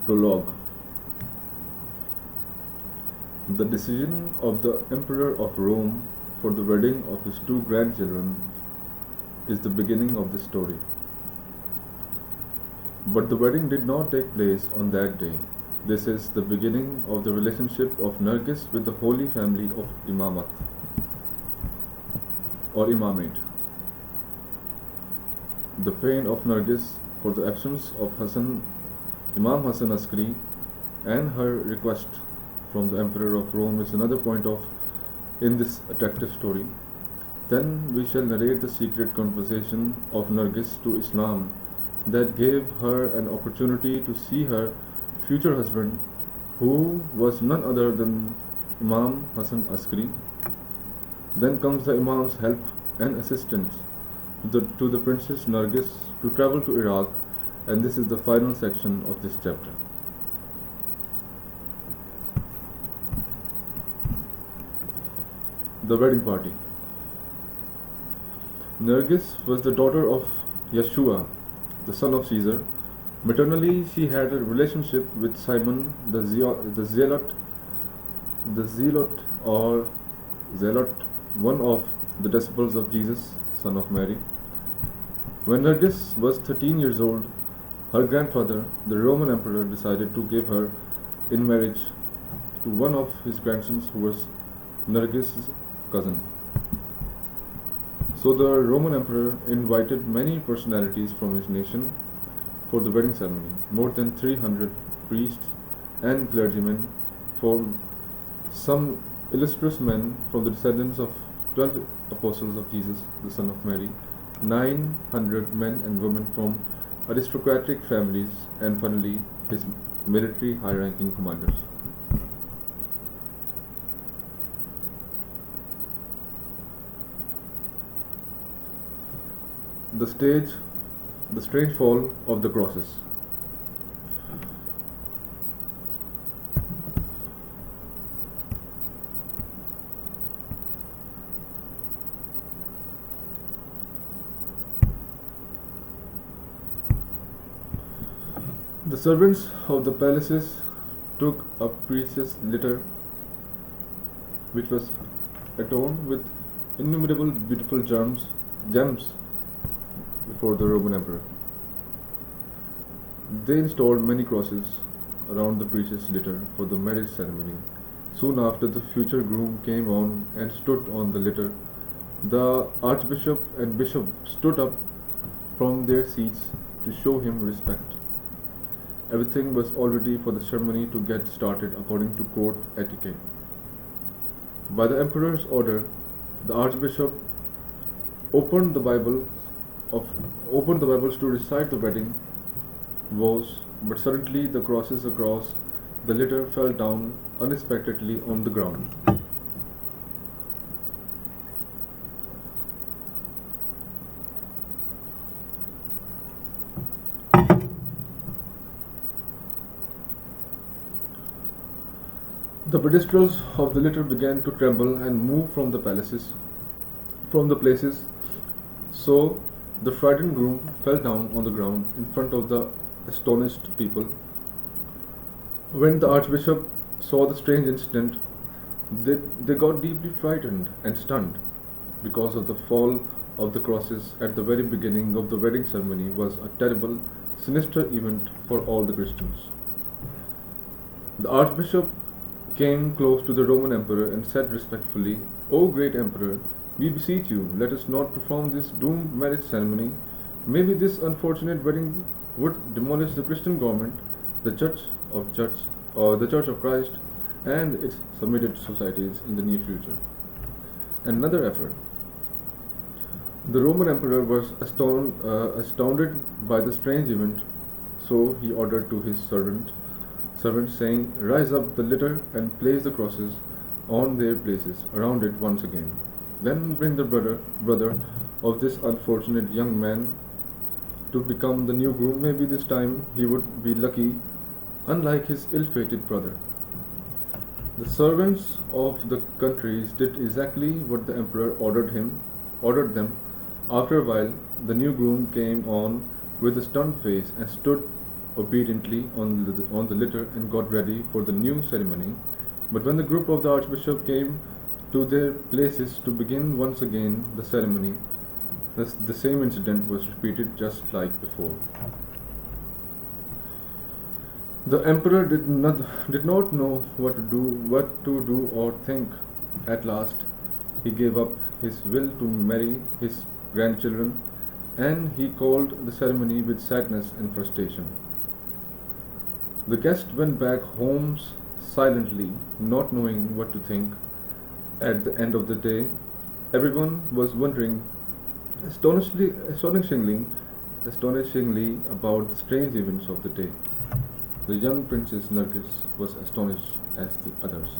Prologue. The decision of the Emperor of Rome for the wedding of his two grandchildren is the beginning of this story. But the wedding did not take place on that day. This is the beginning of the relationship of Nargis with the holy family of Imamat or Imamate. The pain of Nargis for the absence of Imam Hassan Askari and her request from the Emperor of Rome is another point of in this attractive story. Then we shall narrate the secret conversation of Nargis to Islam that gave her an opportunity to see her future husband, who was none other than Imam Hassan Askari. Then comes the Imam's help and assistance to the Princess Nargis to travel to Iraq, and this is the final section of this chapter. The wedding party. Nargis was the daughter of Yeshua, the son of Caesar. Maternally, she had a relationship with Simon the Zealot, one of the disciples of Jesus, son of Mary. When Nargis was 13 years old, her grandfather, the Roman emperor, decided to give her in marriage to one of his grandsons who was Nargis' cousin. So the Roman emperor invited many personalities from his nation for the wedding ceremony. More than 300 priests and clergymen, from some illustrious men from the descendants of 12 apostles of Jesus, the son of Mary, 900 men and women from aristocratic families, and finally his military high-ranking commanders. The strange fall of the crosses. The servants of the palaces took a precious litter which was adorned with innumerable beautiful gems before the Roman emperor. They installed many crosses around the precious litter for the marriage ceremony. Soon after, the future groom came on and stood on the litter. The archbishop and bishop stood up from their seats to show him respect. Everything was all ready for the ceremony to get started according to court etiquette. By the emperor's order, the archbishop opened the Bibles to recite the wedding vows, but suddenly the crosses across the litter fell down unexpectedly on the ground. The pedestals of the litter began to tremble and move from the places. So the frightened groom fell down on the ground in front of the astonished people. When the archbishop saw the strange incident, they got deeply frightened and stunned, because of the fall of the crosses at the very beginning of the wedding ceremony was a terrible, sinister event for all the Christians. The archbishop came close to the Roman emperor and said respectfully, "O great emperor, we beseech you, let us not perform this doomed marriage ceremony. Maybe this unfortunate wedding would demolish the Christian government, the Church of Christ, and its submitted societies in the near future." Another effort. The Roman emperor was astounded by the strange event, so he ordered to his servants, saying, "Rise up the litter and place the crosses on their places around it once again. Then bring the brother of this unfortunate young man to become the new groom. Maybe this time he would be lucky, unlike his ill-fated brother." The servants of the countries did exactly what the emperor ordered them. After a while, the new groom came on with a stunned face and stood obediently on the litter and got ready for the new ceremony. But when the group of the archbishop came to their places to begin once again the ceremony, the same incident was repeated just like before. The emperor did not know what to do or think. At last, he gave up his will to marry his grandchildren, and he called the ceremony with sadness and frustration. The guests went back homes silently, not knowing what to think. At the end of the day, everyone was wondering astonishingly about the strange events of the day. The young Princess Nargis was astonished as the others.